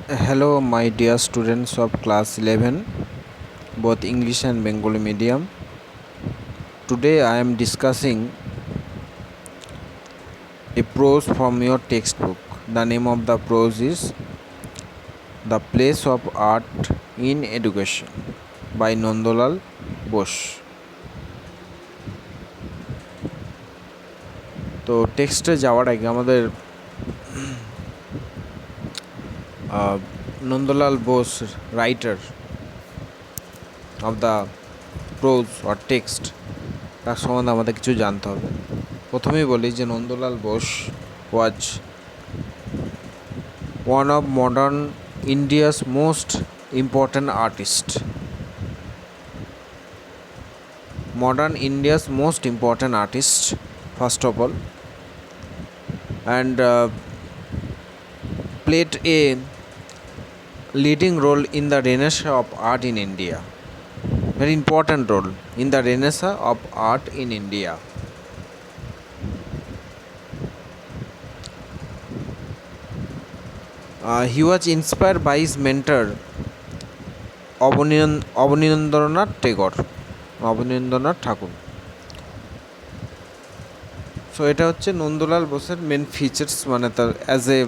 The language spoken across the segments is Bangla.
Hello, my dear students of class 11, both English and Bengali medium. Today I am discussing a prose from your textbook. The name of the prose is The Place of Art in Education by Nandalal Bose. তো টেক্সটে যাওয়ার আগে আমাদের Nandalal Bose writer of the pros or text তার সম্বন্ধে আমাদের কিছু জানতে হবে। প্রথমেই বলি যে Nandalal Bose was one of modern India's most important artist. Modern India's most important artist, first of all, and played a leading role in the renaissance of art in India. Very important role in the renaissance of art in India. He was inspired by his mentor Abanindranath Thakur. So এটা হচ্ছে নন্দলাল বোসের মেন ফিচার্স, মানে তার অ্যাজ এ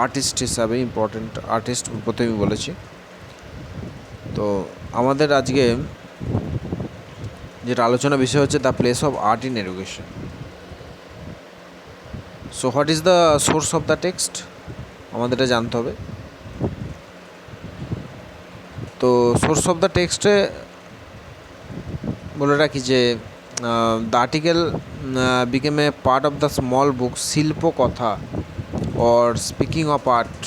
আর্টিস্ট হিসাবে ইম্পর্ট্যান্ট আর্টিস্ট প্রথমেই বলেছি। তো আমাদের আজকে যেটা আলোচনা বিষয় হচ্ছে the place of art in education. So what is the source of the text, আমাদের এটা জানতে হবে। তো সোর্স অফ দ্য টেক্সটে বলে রাখি যে the article became a part of the small book শিল্প কথা or Speaking of Art,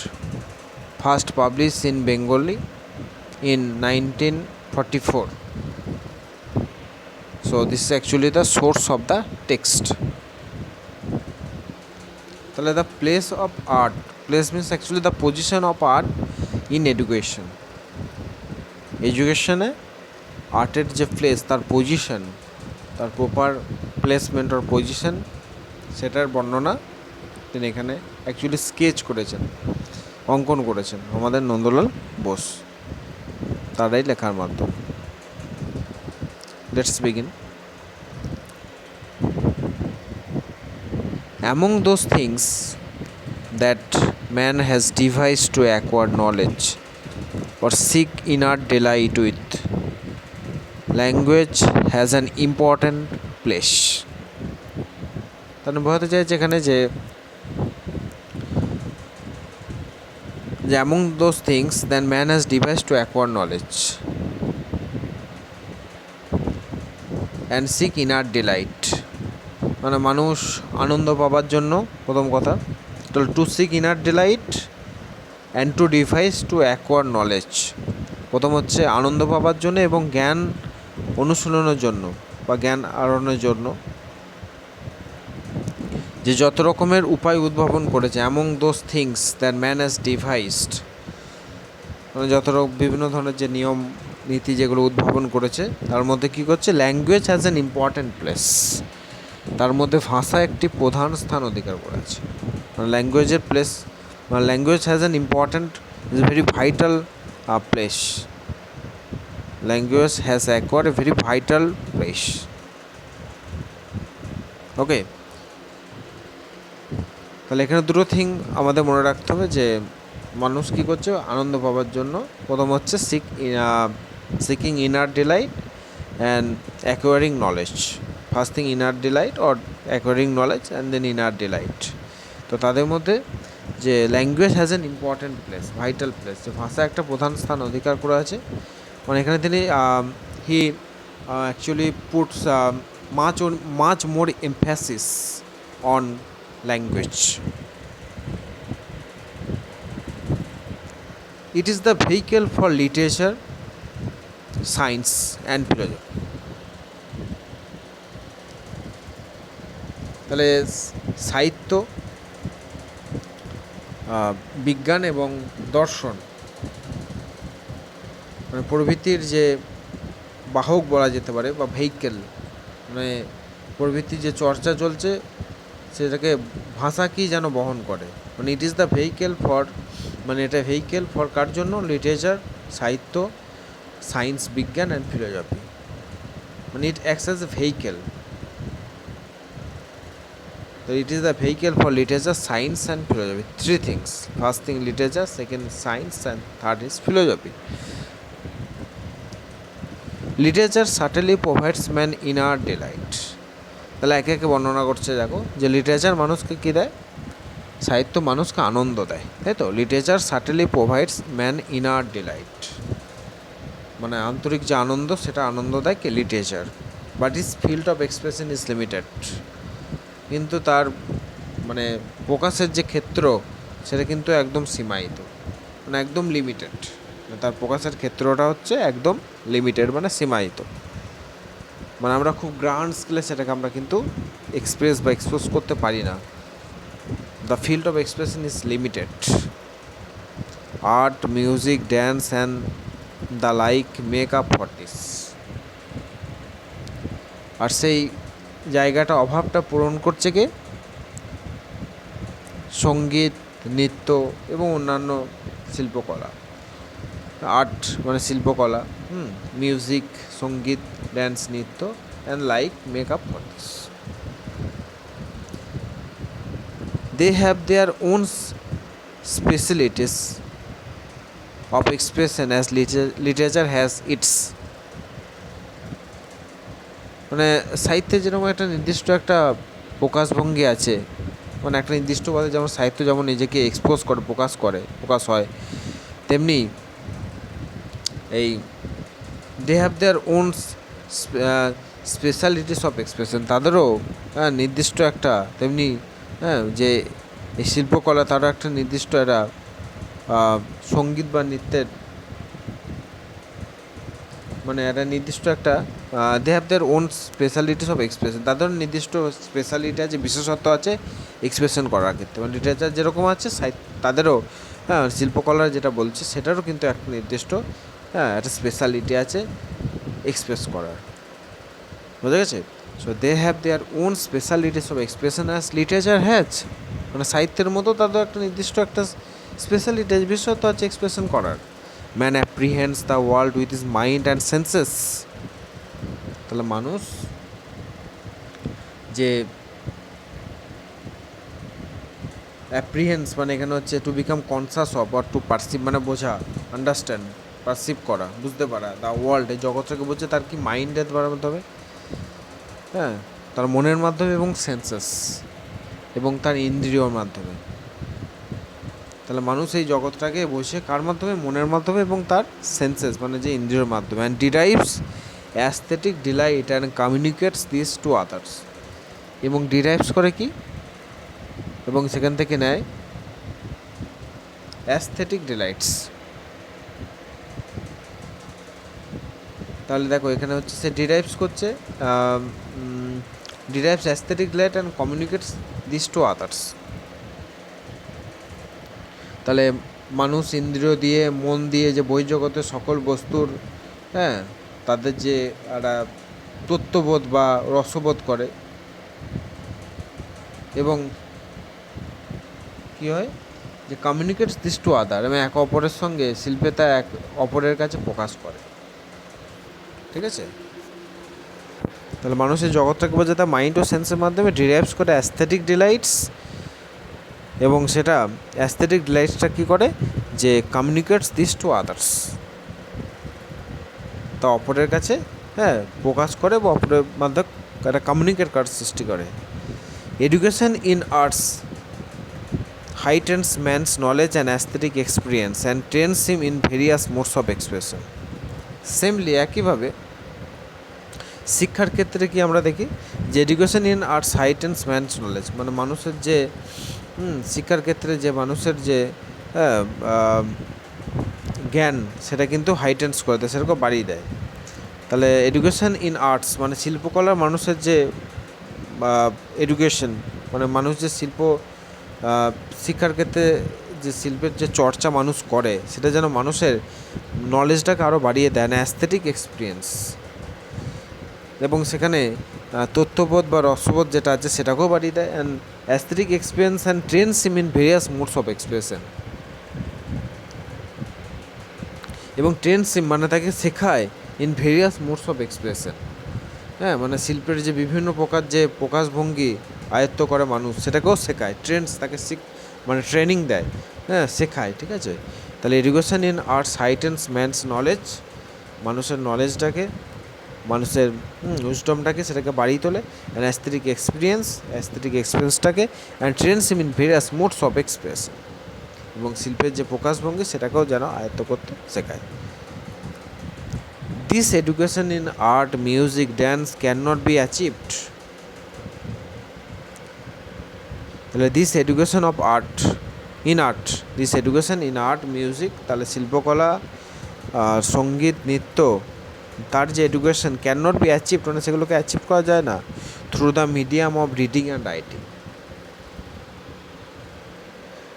first published in Bengali in 1944. So this is actually the source of the text. তাহলে the place of art, place means actually the position of art in education. এডুকেশনে আর্টের যে প্লেস, তার পজিশন, তার প্রপার প্লেসমেন্ট অর পজিশন, সেটার বর্ণনা তিনি এখানে অ্যাকচুয়ালি স্কেচ করেছেন, অঙ্কন করেছেন আমাদের নন্দলাল বোস, তারাই লেখার মাধ্যম। Let's begin. Among those things that man has devised to acquire knowledge or seek inner delight with, language has an important place. তাহলে বোঝাতে চাই যেখানে যে among those things that man has devised to acquire knowledge and seek inner delight, মানে মানুষ আনন্দ পাবার জন্য, প্রথম কথা তো to seek inner delight and to devise to acquire knowledge. প্রথম হচ্ছে আনন্দ পাবার জন্য এবং জ্ঞান অনুশীলনের জন্য বা জ্ঞান আহরণের জন্য যে যত রকমের উপায় উদ্ভাবন করেছে। Among those things that man has devised, মানে যত বিভিন্ন ধরনের যে নিয়ম নীতি যেগুলো উদ্ভাবন করেছে, তার মধ্যে কী করছে, language has an important place, তার মধ্যে ভাষা একটি প্রধান স্থান অধিকার করেছে। মানে ল্যাঙ্গুয়েজের প্লেস, মানে language has an important, is very vital place. Language has acquired a very vital place. Okay, তাহলে এখানে দুটো থিং আমাদের মনে রাখতে হবে যে মানুষ কী করছে আনন্দ পাওয়ার জন্য। প্রথম হচ্ছে seeking inner delight and acquiring knowledge. First thing inner delight or acquiring knowledge and then inner delight. তো তাদের মধ্যে যে language has an important place, vital place, যে ভাষা একটা প্রধান স্থান অধিকার করে আছে। মানে এখানে তিনি হি actually puts much more emphasis on language. It is the vehicle for literature, science and philosophy. তাহলে সাহিত্য, বিজ্ঞান এবং দর্শন মানে প্রভৃতির যে বাহক বলা যেতে পারে বা ভেহিকেল, মানে প্রভৃতির যে চর্চা চলছে সেটাকে ভাষা কি যেন বহন করে, মানে it is the vehicle for মানে এটা ভেহিকেল ফর কার জন্য? লিটারেচার, সাহিত্য, সায়েন্স, বিজ্ঞান অ্যান্ড ফিলোসফি। মানে ইট acts as a vehicle. So it is the vehicle for literature, science and philosophy. Three things. First thing literature, second science and third is philosophy. Literature certainly provides man inner delight. তাহলে একে একে বর্ণনা করছে দেখো যে লিটারেচার মানুষকে কী দেয়? সাহিত্য মানুষকে আনন্দ দেয়, তাই তো? Literature certainly provides man inner delight, মানে আন্তরিক যে আনন্দ সেটা আনন্দ দেয় কে? Literature. But is field of expression is limited, কিন্তু তার মানে প্রকাশের যে ক্ষেত্র সেটা কিন্তু একদম সীমায়িত, মানে একদম লিমিটেড। তার প্রকাশের ক্ষেত্রটা হচ্ছে একদম লিমিটেড, মানে সীমায়িত। মানে আমরা খুব গ্র্যান্ড স্কেলে সেটাকে আমরা কিন্তু এক্সপ্রেস বা এক্সপোজ করতে পারি না। The field of expression is limited. Art, music, dance and the like make up for this. আর সেই জায়গাটা, অভাবটা পূরণ করছে কে? সঙ্গীত, নৃত্য এবং অন্যান্য শিল্পকলা। আর্ট মানে শিল্পকলা, মিউজিক, সঙ্গীত, ড্যান্স, নৃত্য and like make up for this. They have their own specialties of expression as literature has its. মানে সাহিত্যে যেরকম একটা নির্দিষ্ট একটা প্রকাশভঙ্গি আছে, মানে একটা নির্দিষ্টভাবে যেমন সাহিত্য যেমন নিজেকে এক্সপোজ করে, প্রকাশ হয়, তেমনি এই they have their own specialities of expression, তাদেরও নির্দিষ্ট একটা তেমনি যে এই শিল্পকলা তারও একটা নির্দিষ্ট একটা সঙ্গীত বা নৃত্যের মানে একটা নির্দিষ্ট একটা they have their own specialities of expression, তাদের নির্দিষ্ট স্পেশালিটি আছে, বিশেষত্ব আছে এক্সপ্রেশন করার ক্ষেত্রে। মানে লিটারেচার যেরকম আছে তাদেরও শিল্পকলার যেটা বলছে সেটারও কিন্তু একটা নির্দিষ্ট একটা স্পেশালিটি আছে এক্সপ্রেস করার। বোঝা গেছে? So they have their own specialities of expression as literature has. মানে সাহিত্যের মতো তাদের একটা নির্দিষ্ট একটা স্পেশালিটি বিশেষত্ব আছে এক্সপ্রেশন করার। Man apprehends the world with his mind and senses. তাহলে মানুষ যে অ্যাপ্রিহেন্স মানে এখানে হচ্ছে to become conscious of or to perceive, মানে বোঝা, আন্ডারস্ট্যান্ড, পারসিভ করা, বুঝতে পারা। দ্য ওয়ার্ল্ড, এই জগৎটাকে বুঝছে তার কি মাইন্ডের মাধ্যমে, তার মনের মাধ্যমে এবং সেন্সেস এবং তার ইন্দ্রিয়র মাধ্যমে। তাহলে মানুষ এই জগৎটাকে বসে কার মাধ্যমে? মনের মাধ্যমে এবং তার সেন্সেস মানে যে ইন্দ্রিয়র মাধ্যমে। And derives aesthetic delight and communicates this to others, এবং ডিরাইভস করে কি? এবং সেখান থেকে নেয় অ্যাস্থেটিক ডিলাইটস। তাহলে দেখো এখানে হচ্ছে সে ডিরাইভস করছে, derives aesthetic delight and communicates this to others. তাহলে মানুষ ইন্দ্রিয় দিয়ে, মন দিয়ে যে বহির্জগতের সকল বস্তুর তাদের যে একটা তত্ত্ববোধ বা রসবোধ করে, এবং কী হয় যে কমিউনিকেটস দিস টু আদার, এবং একে অপরের সঙ্গে শিল্পে তা এক অপরের কাছে প্রকাশ করে। ঠিক আছে? তাহলে মানুষের জগৎটাকে বোঝে তার মাইন্ড ও সেন্সের মাধ্যমে, ডিরাইভস করে অ্যাস্থেটিক ডিলাইটস, এবং সেটা অ্যাস্থেটিক ডিলাইটসটা কী করে? যে কমিউনিকেটস দিস টু আদার্স, তা অপরের কাছে প্রকাশ করে বা অপরের মাধ্যমে একটা কমিউনিকেট করার সৃষ্টি করে। Education in arts heightens man's knowledge and aesthetic experience and trains him in various modes of expression. সেমলি একইভাবে শিক্ষার ক্ষেত্রে কি আমরা দেখি যে education in arts heightens man's knowledge, মানে মানুষের যে শিক্ষার ক্ষেত্রে যে মানুষের যে জ্ঞান সেটা কিন্তু হাইটেন্স করে দেয়, সেরকম বাড়িয়ে দেয়। তাহলে এডুকেশন ইন আর্টস মানে শিল্পকলার মানুষের যে এডুকেশন মানে মানুষ যে শিক্ষার ক্ষেত্রে যে শিল্পের যে চর্চা মানুষ করে সেটা যেন মানুষের নলেজটাকে আরও বাড়িয়ে দেয় না, অ্যাস্থেটিক এক্সপিরিয়েন্স, এবং সেখানে তথ্যবোধ বা রসবোধ যেটা আছে সেটাকেও বাড়িয়ে দেয়। And aesthetic experience and trains him in various modes of expression. এবং ট্রেন মানে তাকে শেখায় in various modes of expression. হ্যাঁ, মানে শিল্পের যে বিভিন্ন প্রকার যে প্রকাশভঙ্গি আয়ত্ত করে মানুষ, সেটাকেও শেখায়। ট্রেন্ডস তাকে মানে ট্রেনিং দেয়, হ্যাঁ, শেখায়, ঠিক আছে। তাহলে education in arts heightens man's knowledge, মানুষের নলেজটাকে, মানুষের উইজডমটাকে, সেটাকে বাড়িয়ে তোলে। অ্যান্ড অ্যাস্থেটিক এক্সপিরিয়েন্সটাকে, and trains in various modes of expression, এবং শিল্পের যে প্রকাশভঙ্গি সেটাকেও যেন আয়ত্ত করতে শেখায়। This education in art, music, dance can not be achieved. তাহলে this education of art this education in art, music, তাহলে শিল্পকলা, সঙ্গীত, নৃত্য, তার যে education can not be achieved, মানে সেগুলোকে অ্যাচিভ করা যায় না through the medium of reading and writing.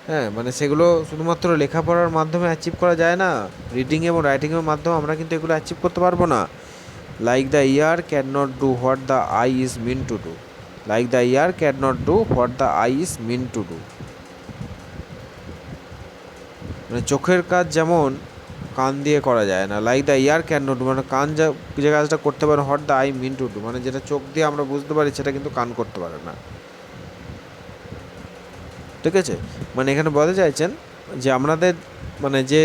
হ্যাঁ, মানে সেগুলো শুধুমাত্র লেখাপড়ার মাধ্যমে অ্যাচিভ করা যায় না, রিডিং এবং রাইটিংয়ের মাধ্যমে আমরা কিন্তু এগুলো অ্যাচিভ করতে পারবো না। Like the ear cannot do what the eye is mean to do, like the ear cannot do what the eye is mean to do. মানে চোখের কাজ যেমন কান দিয়ে করা যায় না, like the ear cannot do, মানে কান যে কাজটা করতে পারে, what the eye mean to do, মানে যেটা চোখ দিয়ে আমরা বুঝতে পারি সেটা কিন্তু কান করতে পারে না, ঠিক আছে। মানে এখানে বলতে চাইছেন যে আমাদের মানে যে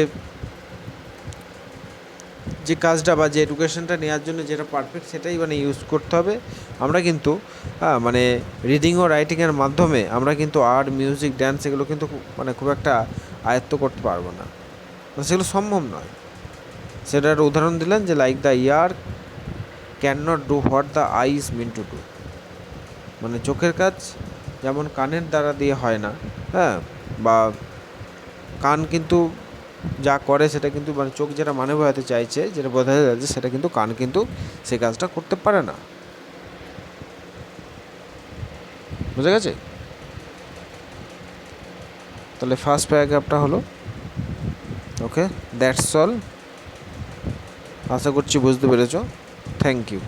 কাজটা বা যে এডুকেশনটা নেওয়ার জন্য যেটা পারফেক্ট, সেটাই মানে ইউজ করতে হবে। আমরা কিন্তু মানে রিডিং ও রাইটিংয়ের মাধ্যমে আমরা কিন্তু আর্ট, মিউজিক, ড্যান্স এগুলো কিন্তু মানে খুব একটা আয়ত্ত করতে পারবো না, সেগুলো সম্ভব নয়। সেটার উদাহরণ দিলেন যে like the ear cannot do what the eye is mean to do, মানে চোখের কাজ যেমন কানের দ্বারা দিয়ে হয় না, হ্যাঁ, বা কান কিন্তু যা করে সেটা কিন্তু মানে চোখ যেটা মানে বোঝাতে চাইছে, যেটা বোঝাতে চাইছে, সেটা কিন্তু কান কিন্তু সেই কাজটা করতে পারে না। বুঝা গেছে? তাহলে ফার্স্ট প্যারাগ্রাফটা হলো। ওকে, দ্যাটস অল। আশা করছি বুঝতে পেরেছো। Thank you.